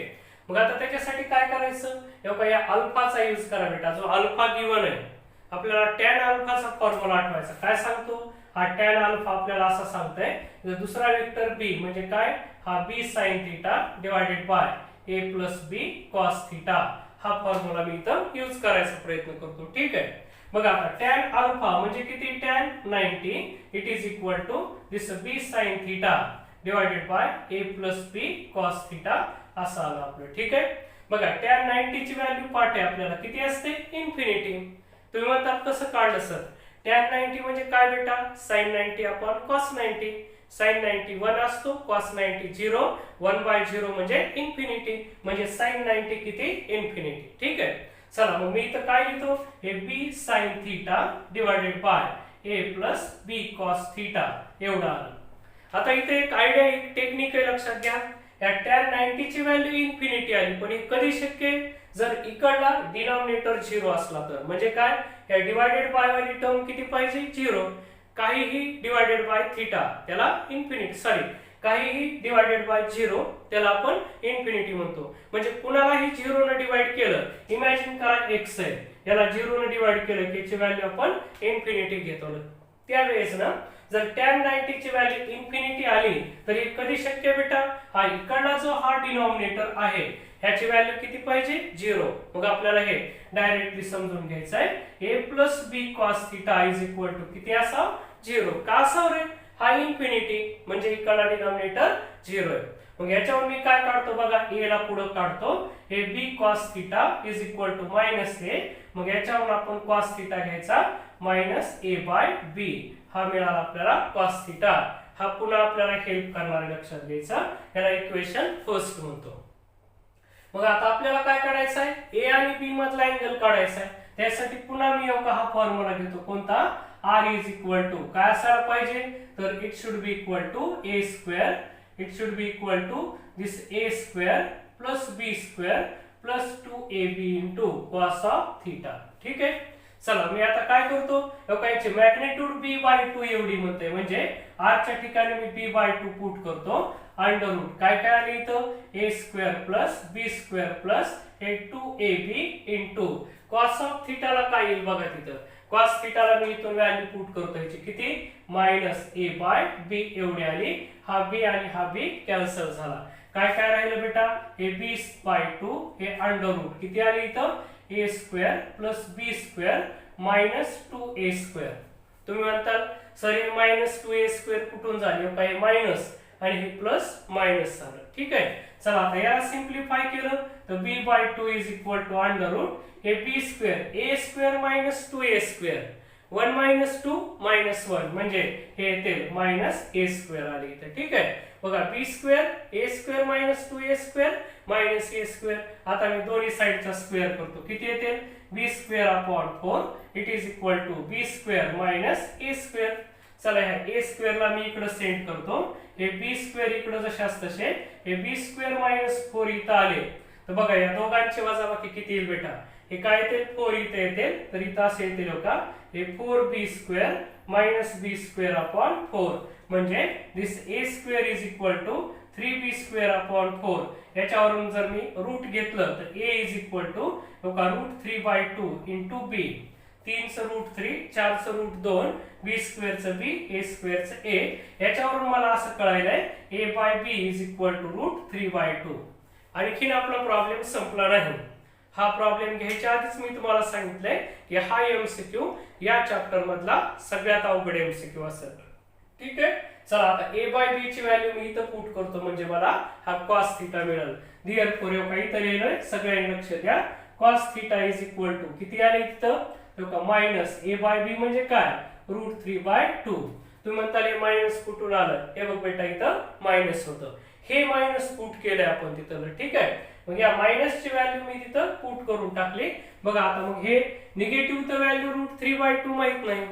मग आता त्याच्यासाठी काय करायचं, या अल्फाचा यूज करा बेटा. जो अल्फा गिवन आहे आपल्याला टॅन अल्फाचा फॉर्म्युला आठवायचा. काय सांगतो हा टॅन अल्फा आपल्याला असं सांगतंय, दुसरा वेक्टर बी म्हणजे काय हा B sine theta divided by A plus B cos theta. हा फॉर्म्युला मी इथं यूज करायचा प्रयत्न करतो. ठीक आहे. बघा आता टॅन अल्फा म्हणजे किती tan 90 it is equal to this B sine theta divided by A plus B cos theta असं आलं आपलं. ठीक आहे. बघा टॅन 90 ची व्हॅल्यू पाठ आहे आपल्याला किती असते इन्फिनिटी. तुम्ही म्हणता कसं काढलं सर, टॅन 90 म्हणजे काय बेटा साइन 90 अपॉन कॉस 90. साइन 90 1 असतो, कॉस 90 0, 1/0 म्हणजे इन्फिनिटी, म्हणजे साइन 90 किती इन्फिनिटी. ठीक आहे. चला मग मी इथं काय लिहितो, हे B sine theta divided by A plus B cos theta एवढं आलं. आता इथे एक आयडिया एक टेक्निक आहे लक्षात घ्या. या टॅन 90 ची व्हॅल्यू इन्फिनिटी आली, पण हे कधी शक्य आहे जर इकडला डिनॉमिनेटर 0 असला तर. म्हणजे काय, या डिवायडेड बाय वाली टर्म किती पाहिजे 0. काहीही डिवायडेड बाय थीटा त्याला इन्फिनिटी, सॉरी काहीही डिवायडेड बाय 0 त्याला आपण इन्फिनिटी म्हणतो. म्हणजे कुणालाही 0 ने डिवाइड केलं, इमॅजिन करा x आहे, याला 0 ने डिवाइड केलं की याची व्हॅल्यू आपण इन्फिनिटी घेतो. त्यावेळेस ना जर टॅन 90 ची व्हॅल्यू इन्फिनिटी आली तर हे कधी शक्य बेटा, हा इकडला जो हा डिनॉमिनेटर आहे ह्याची व्हॅल्यू किती पाहिजे 0. मग आपल्याला हे डायरेक्टली समजून घ्यायचं आहे, a plus B cos theta is equal to किती असावं 0. का असावं रे, हा इन्फिनिटी म्हणजे इकडला डिनॉमिनेटर 0 आहे. मग याच्यावर मी काय काढतो बघा, a ला पुढे काढतो, हे b cos theta is equal to minus a. मग याच्यावर आपण cos थीटा घ्यायचा मायनस a बाय b, हा मिळाला आपल्याला cos थीटा. हा पुन्हा आपल्याला हेल्प करणारा लक्षात घ्यायचा, याला इक्वेशन फर्स्ट म्हणतो. मग आता आपल्याला काय काढायचं आहे, a आणि b मधला अँगल काढायचा आहे. त्यासाठी पुन्हा मी हा फॉर्म्युला घेतो, कोणता, r इज इक्वल टू काय असायला पाहिजे, तर it should be equal to a square, it should be equal to this a square plus b square plus 2ab into cos of theta. ठीक आहे. चला मी आता काय करतो, याची मॅग्निट्यूड b बाय 2 एवढी म्हणते, म्हणजे r च्या ठिकाणी मी b बाय 2 पुट करतो. अंडर रूट काय काय आले इथं, a square plus b square plus 2ab into cos of थीटाला काय येईल बघा, तिथं cos थीटाला मी इथून व्हॅल्यू पुट करतो, याची किती, मायनस a बाय b एवढी आली. हा b आणि हा b कॅन्सल झाला. काय काय राहिलं बेटा, हे b बाय 2, हे अंडर रूट किती आले इथं, a square plus b square minus 2a square. तुम्ही म्हणताल सर हे मायनस 2a स्क्वेअर कुठून झाले, काय मायनस आणि हे प्लस मायनस झालं. ठीक आहे. चला आता याला सिंप्लिफाय केलं तर b by 2 is equal to under root हे b square a square minus 2a square, 1 minus 2 minus 1 म्हणजे हे येते मायनस a स्क्वेअर आले इथे. ठीक आहे. बघा b square a square minus 2a square minus a square. आता मी दोन्ही साइडचा स्क्वेअर करतो, किती येते, b square upon 4 it is equal to b square minus a square. चला ह्या a स्क्वेअर ला मी इकडे सेंड करतो, हे b स्क्वेअर इकडे जशास तसे, हे b स्क्वेअर मायनस 4 इथं आले तर बघा या दोघांची वजाबाकी किती येईल बेटा, हे काय येते 4 इथे येते, तर इथं असे येतील का, हे 4b square minus b square upon 4 म्हणजे this a square is equal to 3b square upon 4. याच्यावरून जर मी रूट घेतलं तर a is equal to root 3 by 2 into b, 3 चं रूट 3, 4 चं रूट 2, b स्क्वेअर चं b, a स्क्वेअर चं a. याच्यावरून मला असं कळायलंय a by b is equal to root 3 by 2. आणखीन आपला प्रॉब्लेम संपला नाही. हा प्रॉब्लेम घ्यायच्या आधीच मी तुम्हाला सांगितलंय की हा एमसीक्यू या चॅप्टर मधला सगळ्यात अवघड एमसीक्यू असेल. ठीक आहे. चला आता a बाय b ची व्हॅल्यू मी इथं पुट करतो, म्हणजे मला हा cos थीटा मिळेल. देअरफॉर काही इथं लिहिलंय, सगळ्यांनी लक्ष द्या, cos theta is equal to किती आले इथं, मायनस a बाय b म्हणजे काय, रूट 3 बाय 2. तुम्ही म्हणताल हे मायनस कुठून आलं, हे बघ बेटा इथं मायनस होतं, हे मायनस पुट केलंय आपण तिथं. ठीक आहे. मग या मायनसची व्हॅल्यू मी तिथं पुट करून टाकली. बघा आता मग हे निगेटिव्ह तर व्हॅल्यू रूट 3 बाय 2 माहित नाही,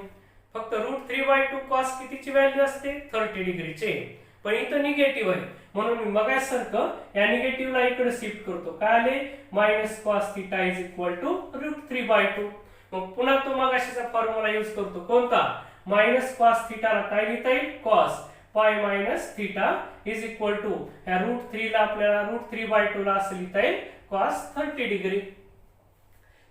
फक्त रूट 3 बाय 2 कॉस कितीची व्हॅल्यू असते, 30 डिग्रीचे, पण इथं निगेटिव्ह आहे म्हणून मी मगासारखं या निगेटिव्हला इकडे शिफ्ट करतो. काय आले, minus cos theta is equal to root 3 by 2. मग पुन्हा तो मगाशीचा फॉर्म्युला यूज करतो, कोणता, मायनस कॉस थीटाला काय लिहिता येईल, cos pi minus theta is equal to या रूट 3 ला आपल्याला रूट 3 बाय 2 ला असं लिहिता येईल कॉस 30 डिग्री.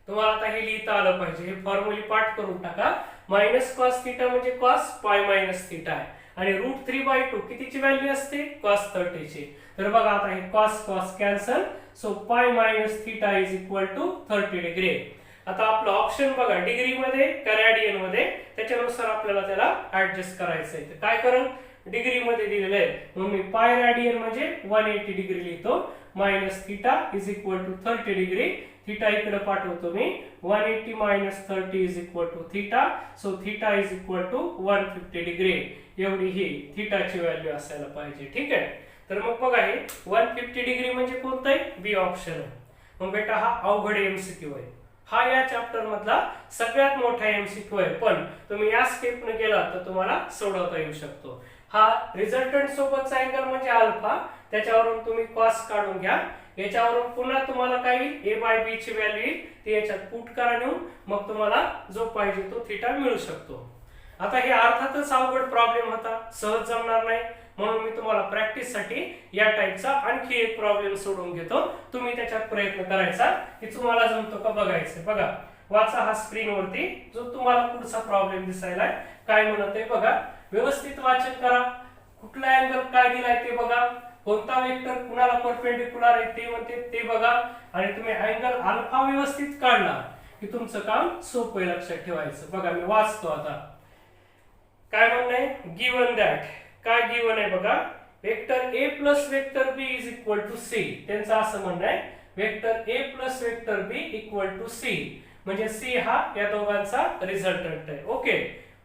तुम्हाला आता हे लिहिता आलं पाहिजे, हे फॉर्म्युला पाठ करून टाका. मायनस कॉस थीटा म्हणजे कॉस पाय मायनस थीटा आहे आणि रूट 3 बाय 2 कितीची व्हॅल्यू असते, कॉस 30 ची. तर बघा आता हे cos cos cancel, so pi minus theta is equal to 30 degree. आता आपलं ऑप्शन बघा, डिग्री मध्ये का रेडियन मध्ये, त्याच्यानुसार आपल्याला त्याला ऍडजस्ट करायचं आहे. काय करू, डिग्री मध्ये दिलेलं आहे म्हणून मी पाय रेडियन म्हणजे 180 डिग्री लिहितो, minus theta is equal to 30 degree. Theta इकडे पाठवतो मी, 180 मायनस 30 is equal to theta, so theta is equal to 150 degree. एवढी ही थीटाची व्हॅल्यू असायला पाहिजे. ठीक आहे. तर मग बघा हे 150 डिग्री म्हणजे कोणतं आहे, बी ऑप्शन आहे. मग बेटा हा अवघड एमसीक्यू आहे, हा या चॅप्टर मधला सगळ्यात मोठा एमसीक्यू आहे, पण तुम्ही या स्टेपने गेला तर तुम्हाला सोडवता येऊ शकतो. हा रिझल्टंट सोबतचा अँगल म्हणजे अल्फा, त्याच्यावरून तुम्ही कॉस काढून घ्या. याच्यावरून पुन्हा तुम्हाला काय येईल, a बाय b ची व्हॅल्यू येईल, ती याच्यात पुट करा नेऊन, मग तुम्हाला जो पाहिजे तो थीटा मिळू शकतो. आता हे अर्थातच अवघड प्रॉब्लेम होता, सहज जमणार नाही, म्हणून मी तुम्हाला प्रॅक्टिस साठी या टाइपचा आणखी एक प्रॉब्लेम सोडून घेतो. तुम्ही त्याच्यात प्रयत्न करायचा की तुम्हाला जमतो का बघायचं. बघा वाचा हा स्क्रीन वरती, जो तुम्हाला पुढचा प्रॉब्लेम दिसायला काय म्हणत आहे बघा, व्यवस्थित वाचन करा. कुठला अँगल काय दिलाय ते बघा, कोणता वेक्टर कुणाला परपेंडिक्युलर आहे ते म्हणते ते बघा, आणि तुम्ही अँगल अल्फा व्यवस्थित काढला की तुमचं काम सोपं लक्षात ठेवायचं. बघा मी वाचतो आता, काय म्हणणं आहे, गिवन दॅट, काय गिवन आहे बघा, vector A plus vector B is equal to C. त्यांचं असं म्हणणं आहे vector A plus vector B equal to C, म्हणजे सी हा या दोघांचा रिझल्टंट आहे. ओके,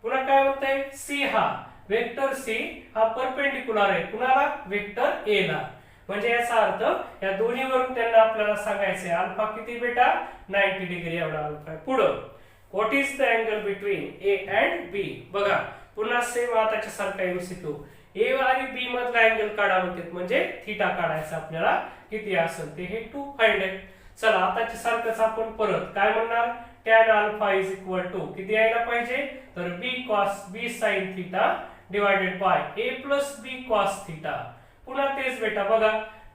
पुन्हा काय म्हणताय, सी हा वेक्टर सी हा परपेंडिक्युलर आहे कुणाला, वेक्टर ए ला. म्हणजे याचा अर्थ या दोन्हीवरून त्यांना आपल्याला सांगायचं आहे अल्फा किती बेटा, 90 डिग्री एवढा अल्फा आहे. पुढं, what is the angle between A and B. बघा पुन्हा सेम आताच्या सारखा एमसीक्यू, ए आणि बी मधला अँगल काढा म्हणतात, म्हणजे थीटा काढायचा आपल्याला, किती असेल ते हे 2 फाइंड आहे. चला आताच्या सारखंच आपण परत काय म्हणणार, tan alpha is equal to किती यायला पाहिजे, तर B cos B sine theta divided by A plus B cos theta. पुन्हा तेच बेटा बघा,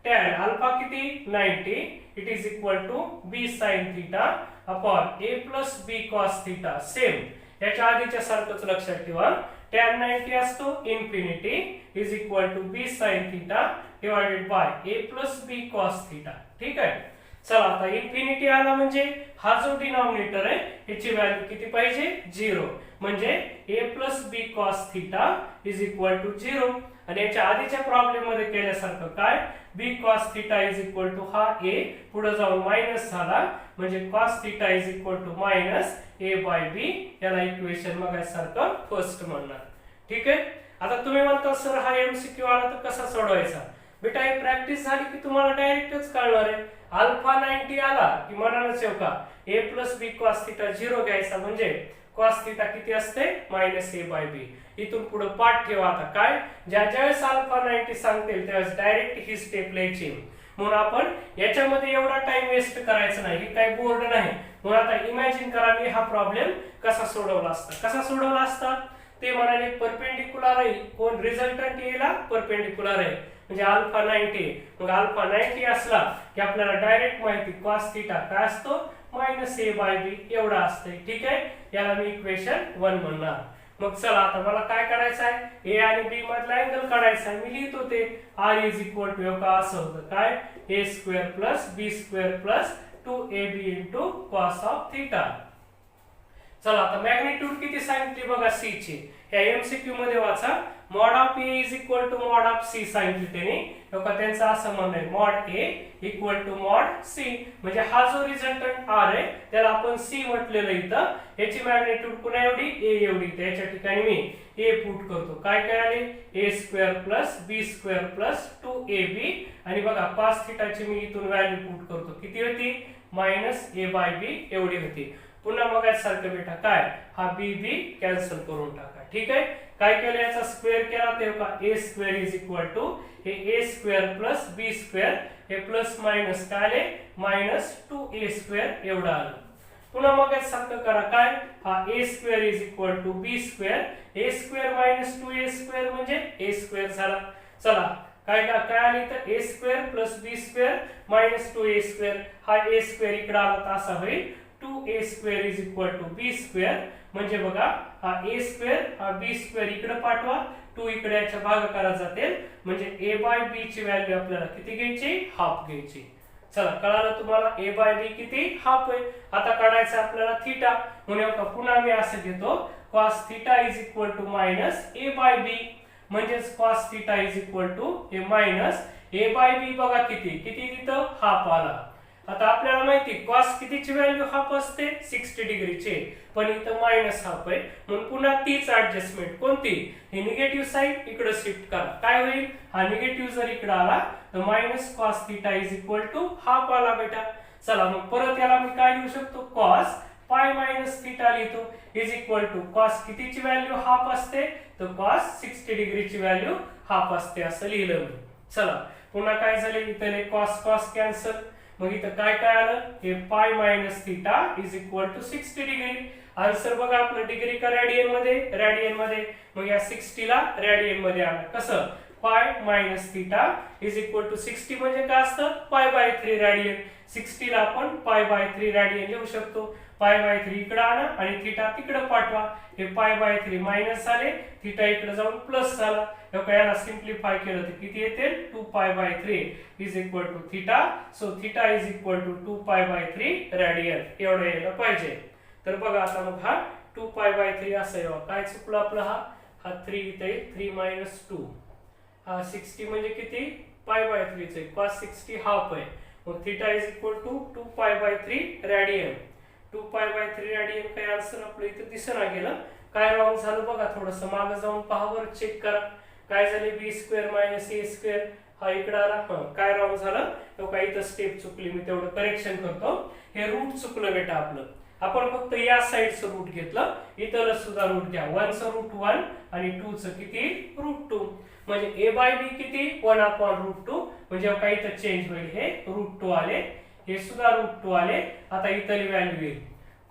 tan अल्फा किती 90, it is equal to B sine theta upon A plus B cos theta. Same याच्या आधीच्या सारखंच लक्षात ठेवा, tan 90 असतो infinity is equal to B sine theta divided by A plus B cos theta. ठीक आहे. चला आता इन्फिनिटी आला म्हणजे हा जो डिनॉमिनेटर आहे याची व्हॅल्यू किती पाहिजे, 0, म्हणजे A plus B cos theta is equal to 0. आणि याच्या आधीच्या प्रॉब्लेम मध्ये केल्यासारखं काय, B cos theta is equal to हा ए पुढे जाऊन मायनस झाला, म्हणजे cos theta is equal to minus A by B. याला इक्वेशन मगासारखं फर्स्ट म्हणणार. ठीक आहे. आता तुम्ही म्हणता सर हा एमसीक्यू आला तर कसा सोडवायचा, बेटा ही प्रॅक्टिस झाली की तुम्हाला डायरेक्टच कळणार आहे. अल्फा 90 आला की मनानच येऊ का, ए प्लस बी कॉस थीटा 0 घ्यायचा, म्हणजे कॉस थीटा किती असते, मायनस ए बाय बी. इथून पुढे पाठ ठेवा. आता काय, ज्यावेळेस अल्फा 90 सांगतील त्यावेळेस डायरेक्ट ही स्टेप लिहायची. म्हणून आपण याच्यामध्ये एवढा टाइम वेस्ट करायचा नाही, हे काही बोर्ड नाही. म्हणून आता इमॅजिन करा मी हा प्रॉब्लेम कसा सोडवला असता. कसा सोडवला असता, ते म्हणाले परपेंडिक्युलर आहे, कोण रिझल्टंट येला परपेंडिक्युलर आहे, म्हणजे अल्फा 90. मग अल्फा 90 असला की आपल्याला डायरेक्ट माहिती कॉस थीटा काय असतो, मायनस ए बाय बी एवढा असते. ठीक आहे, याला मी इक्वेशन 1 म्हणणार. मग चला आता मला काय करायचं आहे, ए आणि बी मधला अँगल काढायचा आहे. मी लिहित होते आर इज इक्वल टू का असं होतं काय, A square plus B square plus 2ab into cos of theta. चला आता मॅग्निट्यूड किती सांगितली बघा सी ची, या एमसीक्यू मध्ये वाचा, mod of A is equal to mod of C सांगितली त्यांनी. त्यांचं असं म्हणणं आहे mod A equal to mod C, म्हणजे हा जो रिझल्टंट आर आहे त्याला आपण सी म्हटलेलं इथं. याची मॅग्निट्यूड पुन्हा एवढी ए एवढी, त्याच्या ठिकाणी मी ए पुट करतो. काय काय आले, ए square plus B square plus 2ab, आणि बघा कॉस थीटाची मी इथून व्हॅल्यू पुट करतो, किती होती, मायनस ए बाय बी एवढी होती. पुन्हा मग सारखं बेटा काय, हा बी बी कॅन्सल करून टाका. ठीक आहे, काय केलं, याचा स्क्वेअर केला तेव्हा ए स्क्वेअर इज इक्वल टू हे ए स्क्वेअर प्लस बी स्क्वेअर, हे प्लस मायनस काय आले, मायनस 2a स्क्वेअर एवढा आलं. पुन्हा मग सारखं करा काय, हा A square is equal to B square, A square minus 2a square म्हणजे ए स्क्वेअर झाला. चला काय काय आली तर A square plus B square minus 2a square, हा ए स्क्वेअर इकडे आला तर असा होईल 2a square is equal to B square. म्हणजे बघा हा ए स्क्वेअर हा बी स्क्वेअर इकडे पाठवा, 2 इकडे याच्या भागाकारात जातील, म्हणजे ए बाय बी ची व्हॅल्यू आपल्याला किती घ्यायची, हाफ घ्यायची. चला कळालं तुम्हाला, ए बाय बी किती, हाफ आहे. आता काढायचं आपल्याला थीटा, म्हणून पुन्हा मी असं घेतो cos theta is equal to minus A by B, म्हणजेच cos theta is equal to हे मायनस ए बाय बी. बघा किती किती तिथं हाफ आला. आता आपल्याला माहिती कॉस कितीची व्हॅल्यू हाफ असते, 60 डिग्रीचे, पण इथं मायनस हाफ आहे, म्हणून पुन्हा तीच ऍडजस्टमेंट कोणती, हे निगेटिव्ह साईड इकडे शिफ्ट करा. काय होईल, हा निगेटिव्ह जर इकडे आला तर minus cos theta is equal to half आला बेटा. चला मग परत याला मी काय लिहू शकतो, कॉस पाय मायनस थीटा लिहितो इज इक्वल टू कॉस कितीची व्हॅल्यू हाफ असते, तर कॉस 60 डिग्रीची व्हॅल्यू हाफ असते असं लिहिलं मी. चला पुन्हा काय झाले, इथे कॉस कॉस कॅन्सल, मग इथं काय काय आलं, हे pi minus theta is equal to 60 degree. Answer बघा आपलं डिग्री का रॅडियन मध्ये, रॅडियन मध्ये, मग या 60 ला रॅडियन मध्ये आलं. कसं, pi minus theta is equal to 60 म्हणजे काय असतं, पाय बाय 3 रॅडियन. 60 ला आपण पाय बाय 3 रॅडियन लिहू शकतो. पाय बाय 3 इकडे आणा आणि थीटा तिकडे पाठवा, हे पाय बाय 3 मायनस झाले, थीटा इकडे जाऊन प्लस झाला. याला सिंप्लिफाय केलं तर किती येते, 2 पाय by 3 is equal to theta. So theta is equal to 2 पाय बाय 3 रॅडियन एवढं यायला पाहिजे. तर बघा आता मग हा 2 पाय बाय 3 असं यावं. काय चुकलं आपलं, हा हा 3 इथे 3 मायनस 2, हा 60 म्हणजे किती पाय बाय 3 चे cos 60 हाफ आहे, मग थीटा इज इक्वल टू 2 पाय बाय 3 रेडियन. 2 पाय बाय 3 रेडियन काय आन्सर आपलं इथे दिसना गेलं. काय रॉंग झालं बघा, थोडंसं मागे जाऊन पहा बरं, चेक करा काय झाले. बी स्क्वेअर मायनस ए स्क्वेअर हा इकडे आला. काय रॉंग झालं तो काही इथं स्टेप चुकली, मी तेवढं करेक्शन करतो. हे रूट चुकलं बेटा आपलं. आपण फक्त या साइडचं रूट घेतलं, इथलं सुद्धा रूट घ्या. 1 चं रूट 1 आणि 2 चं किती रूट 2, म्हणजे ए बाय बी किती 1 अपॉन रूट 2, म्हणजे काही तर चेंज होईल. हे रूट 2 आले, हे सुद्धा रूट 2 आले. आता इथली व्हॅल्यू येईल.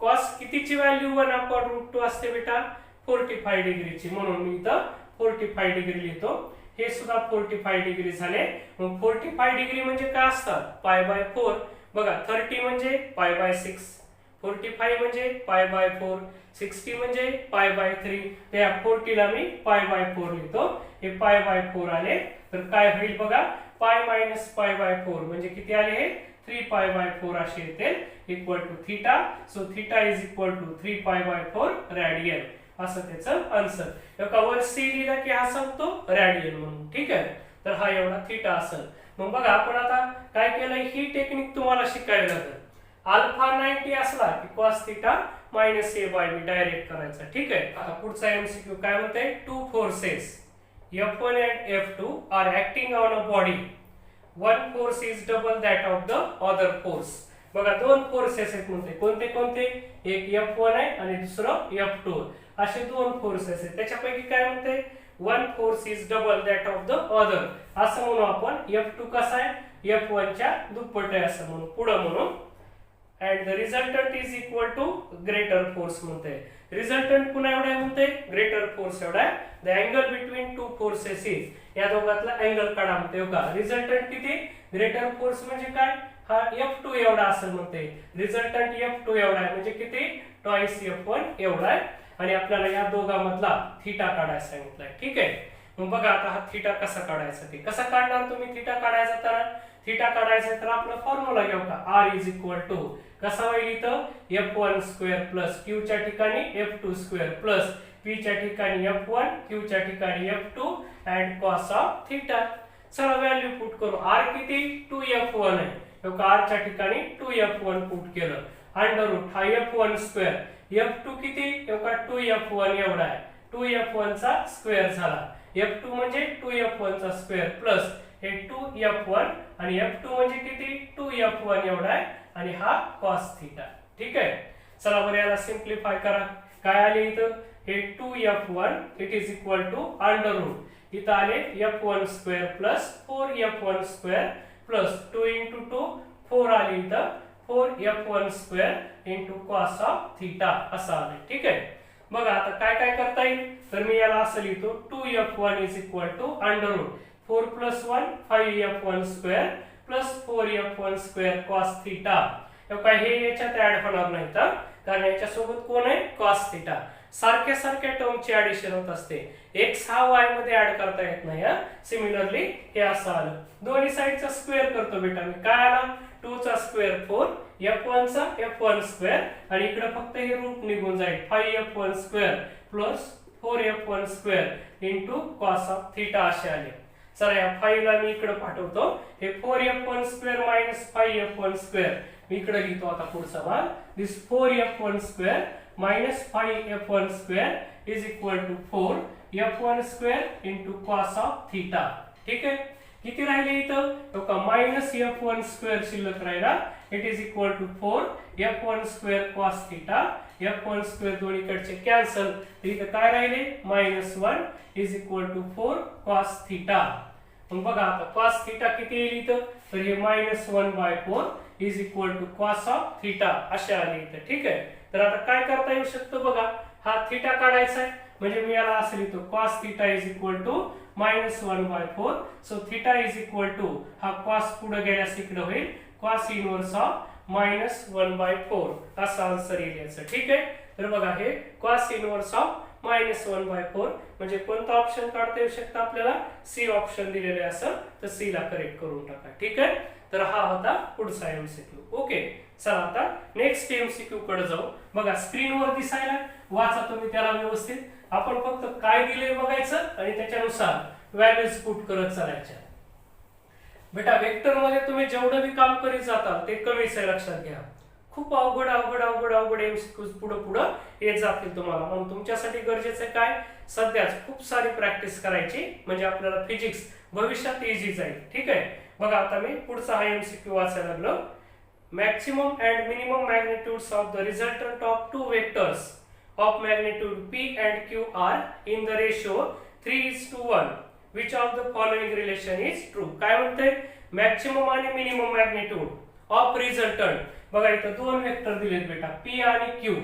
कॉस कितीची व्हॅल्यू 1 अपॉन रूट 2 असते बेटा 45 डिग्रीची, म्हणून मी इथं 45 डिग्री लिहितो. हे सुद्धा 45 डिग्री झाले. मग 45 डिग्री म्हणजे काय असतात पाय बाय 4. बघा 30 म्हणजे पाय बाय 6, 45 म्हणजे पाय बाय 4, 60 म्हणजे पाय बाय 3. त्या 40 ला मी पाय बाय 4 लिहितो. हे पाय बाय 4 आले, तर काय होईल बघा पाय मायनस पाय बाय 4 म्हणजे किती आले, हे 3 पाय बाय 4 असे येते equal to theta. So theta is equal to 3 pi bye 4 radian, असं त्याचं आन्सर. एका वर सी लिहिला की हा सांगतो रेडियन म्हणून, ठीक आहे. तर हा एवढा थीटा असेल. मग बघा आपण आता काय केलं, ही टेक्निक तुम्हाला शिकायला लागेल. अल्फा 90 असला की cos theta minus A by B direct करायचा, ठीक आहे. आता पुढचा एमसीक्यू काय म्हणते, two forces F1 and F2 are acting on a body. One force is double that of the other force. बघा दोन फोर्सेस आहेत म्हणते, कोणते कोणते, एक F1 आहे आणि दुसरं F2. असे दोन फोर्सेस आहेत. त्याच्यापैकी काय म्हणते, one force is double that of the other. असं म्हणू आपण. F2 कसा आहे F1 च्या दुप्पट आहे असं म्हणू, पुढे म्हणू. and the resultant is equal to greater force म्हणते. रिझल्टंट पुन्हा एवढा म्हणते ग्रेटर फोर्स एवढा आहे. The angle between two forces is, या दोघातला अँगल काढा म्हणते. बघा रिझल्टंट किती, ग्रेटर फोर्स म्हणजे काय, हा F2 एवढा असेल म्हणते. रिझल्टंट F2 एवढा आहे म्हणजे किती ट्वाइस F1 एवढा आहे. आणि आपल्याला या दोघांमधला थीटा काढायला सांगितलाय, ठीक आहे. मग बघा आता हा थीटा कसा काढायचा, ते कसा काढणार तुम्ही थीटा काढायचा. तर थीटा काढायचा तर आपला फॉर्म्युला घेऊ का, R इज इक्वल टू कसा होईल इथं F1 स्क्वेअर प्लस Q च्या ठिकाणी F2 स्क्वेअर प्लस P च्या ठिकाणी F1, Q च्या ठिकाणी F2 and cos of theta. चला व्हॅल्यू पुट करू. R किती 2F1 आहे, R च्या ठिकाणी 2F1 पुट केलं. अंडर रूट हा F1 स्क्वेअर, F2 किती 2F1 एवढा आहे, 2F1 चा स्क्वेअर झाला. F2 म्हणजे 2F1 चा स्क्वेअर प्लस हे 2F1 आणि F2 म्हणजे किती 2F1 एवढा आहे आणि हा cos थीटा, ठीक आहे. चला बरं याला सिंप्लिफाय करा. काय आले इथं, हे 2F1 it is equal to under root, इथं आले F1 square plus 4F1 square plus 2 into 2 4 आले इथं 4F1 square into cos of theta असं आले, ठीक आहे. बघा आता काय काय करता येईल, तर मी याला असं लिहितो 2F1 is equal to under root 4 plus 1 5F1 square plus 4F1 square cos theta. काय हे याच्यात ऍड होणार नाही तर, कारण याच्या सोबत कोण आहे cos थीटा. सारख्या सारख्या टर्मची ऍडिशन होत असते. x हा y मध्ये ऍड करता येत नाही. सिमिलरली हे असं आलं, दोन्ही साइडचा स्क्वेअर करतो बेटा मी. काय आला 2 चा स्क्वेअर 4, F1 चा F1 स्क्वेअर आणि इकडे फक्त हे रूट निघून जाईल 5F1 square plus 4F1 square into cos of theta असे आले. चला या 5 ला मी इकडे पाठवतो. हे 4F1 square minus 5F1 square मी इकडे लिहितो. आता पुढचा भाग, this 4F1 square minus 5F1 square is equal to 4F1 square into cos of theta, ठीक आहे. किती राहिले इथं, तो का मायनस F1 स्क्वेअर शिल्लक राहिला. It is equal to 4F1 square cos theta. F1 square दोन्हीकडचे कॅन्सल, इथं काय राहिले -1 is equal to 4 cos theta. मग बघा आता cos थीटा किती येईल इथं, तर हे -1/4 is equal to cos of theta असे आले इथं, ठीक आहे. तर आता काय करता येऊ शकतं बघा, हा थीटा काढायचा आहे म्हणजे मी याला असं लिहितो cos theta is equal to -1/4. So theta is equal to हा cos पुढे गेल्यास इकडे होईल cos इनवर्स ऑफ -1/4 असा आन्सर येईल याचा, ठीक आहे. तर बघा हे cos इनवर्स ऑफ -1/4 म्हणजे कोणता ऑप्शन काढता येऊ शकता आपल्याला, सी ऑप्शन दिलेले असेल तर सी ला करेक्ट करून टाका, ठीक आहे. तर हा होता पुढचा एमसीक्यू. ओके चला आता नेक्स्ट एमसीक्यू कडे जाऊ. बघा स्क्रीनवर दिसायला, वाचा तुम्ही त्याला व्यवस्थित. आपण फक्त काय दिले बघायचं आणि त्याच्यानुसार व्हॅल्यूज पुट करत चालायच्या. बेटा वेक्टर मध्ये तुम्ही जेवढं बी काम करीत जाताल ते कमीच आहे, लक्षात घ्या. खूप अवघड अवघड अवघड अवघड एमसीक्यूज पुढे पुढे येत जातील तुम्हाला. म्हणून तुमच्यासाठी गरजेचं आहे काय, सध्याच खूप सारी प्रॅक्टिस करायची, म्हणजे आपल्याला फिजिक्स भविष्यात इझी जाईल. ठीक आहे. बघा आता मी पुढचा हा एमसीक्यू वाचायला लागलो. Maximum and minimum magnitudes of the resultant of two vectors of magnitude p and q are in the ratio 3:1. Which of the following relation is true? काय म्हणते, मॅक्सिमम आणि मिनिमम मॅग्निट्यूड ऑफ रिझल्टंट. बघा इथं दोन वेक्टर दिलेत बेटा, p आणि q.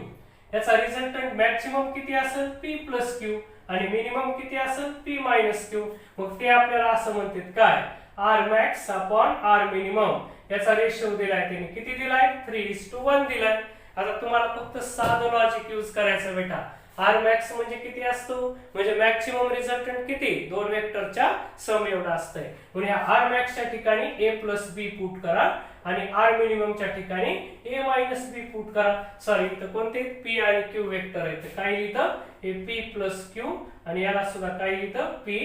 याचा रिझल्टंट मॅक्सिमम किती असेल, p प्लस q, आणि मिनिमम किती असेल, p मायनस q. मग ते आपल्याला असं म्हणतात काय, r max upon r minimum. याचा रेशो दिलाय त्याने, किती दिलाय, 3:1 दिलाय. आता तुम्हाला फक्त साधं लॉजिक यूज करायचं बेटा. आर मॅक्स म्हणजे किती असतो, म्हणजे मॅक्सिमम रिझल्टंट किती, दोन वेक्टरच्या सम एवढा असतंय. म्हणजे आर मॅक्सच्या ठिकाणी a प्लस बी पुट करा आणि आर मिनिममच्या ठिकाणी a मायनस बी पुट करा. सॉरी इथं कोणते p आणि q वेक्टर आहेत, काय लिहितं, हे p प्लस q आणि याला सुद्धा काय लिहितं, p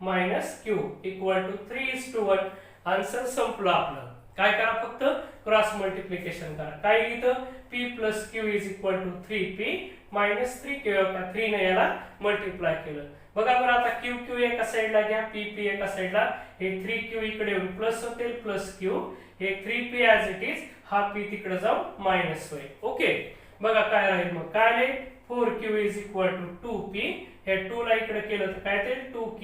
minus q equal to 3:1. Answer संपलं आपलं. काय करा, फक्त क्रॉस मल्टिप्लिकेशन करा. काय लिहितं, p plus q is equal to 3p minus 3q. 3 ने याला मल्टिप्लाय केलं. बघा बरं आता q q एका साईडला घ्या, p p एका साईडला, हे 3q इकडे येऊन प्लस होतील प्लस q, हे 3p ऍज इट इज, हा p तिकडे जाऊन मायनस होईल. ओके. बघा काय राहील मग, काय आले, 4q is equal to 2p. हे 2 ला इकडे केलं तर काय ते 2q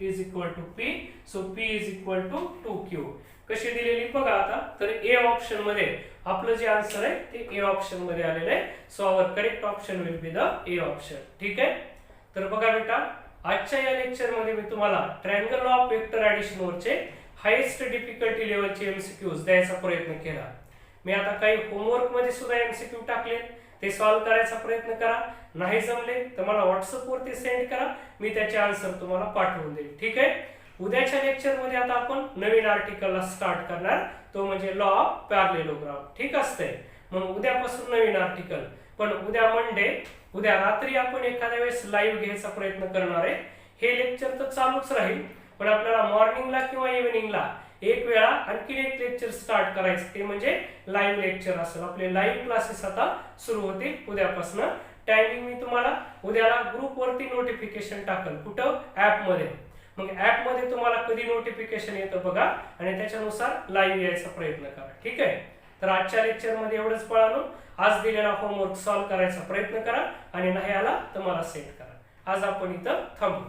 is equal to p. So p is equal to 2q. कशी दिलेली बघा आता, तर ए ऑप्शन मध्ये आपलं जे आन्सर आहे ते ए ऑप्शन मध्ये आलेलं आहे. So our correct option will be the A option. ठीक आहे. तर बघा बेटा, आजच्या या लेक्चर मध्ये मी तुम्हाला ट्रायंगल ऑफ वेक्टर ऍडिशन वरचे हायेस्ट डिफिकल्टी लेवलचे एमसीक्यूज द्यायचा प्रयत्न केला. मी आता काही होमवर्क मध्ये सुद्धा एमसीक्यू टाकले, ते सॉल्व्ह करायचा प्रयत्न करा. नाही जमले तर मला व्हॉट्सअप वरती सेंड करा, मी त्याचे आन्सर तुम्हाला पाठवून देईल. ठीक आहे. उद्याच्या लेक्चर मध्ये आता आपण नवीन आर्टिकलला स्टार्ट करणार, तो म्हणजे लॉ ऑफ पॅरलेलोग्राम. ठीक असते. मग उद्यापासून नवीन आर्टिकल. पण उद्या मंडे, उद्या रात्री आपण एखाद्या वेळेस लाईव्ह घ्यायचा प्रयत्न करणार आहे. हे लेक्चर तर चालूच राहील, पण आपल्याला मॉर्निंगला किंवा इव्हिनिंगला एक वेळा आणखी एक लेक्चर स्टार्ट करायचं, ते म्हणजे लाईव्ह लेक्चर असेल. आपले लाईव्ह क्लासेस आता सुरू होतील उद्यापासून. टायमिंग मी तुम्हाला उद्याला ग्रुप वरती नोटिफिकेशन टाकल, कुठं, ऍप मध्ये. मग ऍप मध्ये तुम्हाला कधी नोटिफिकेशन येतं बघा, आणि त्याच्यानुसार लाईव्ह यायचा प्रयत्न करा. ठीक आहे. तर आजच्या लेक्चर मध्ये एवढंच पळालो. आज दिलेला होमवर्क सॉल्व्ह करायचा प्रयत्न करा, आणि नाही आला तर मला सेंड करा. आज आपण इथं थांबू.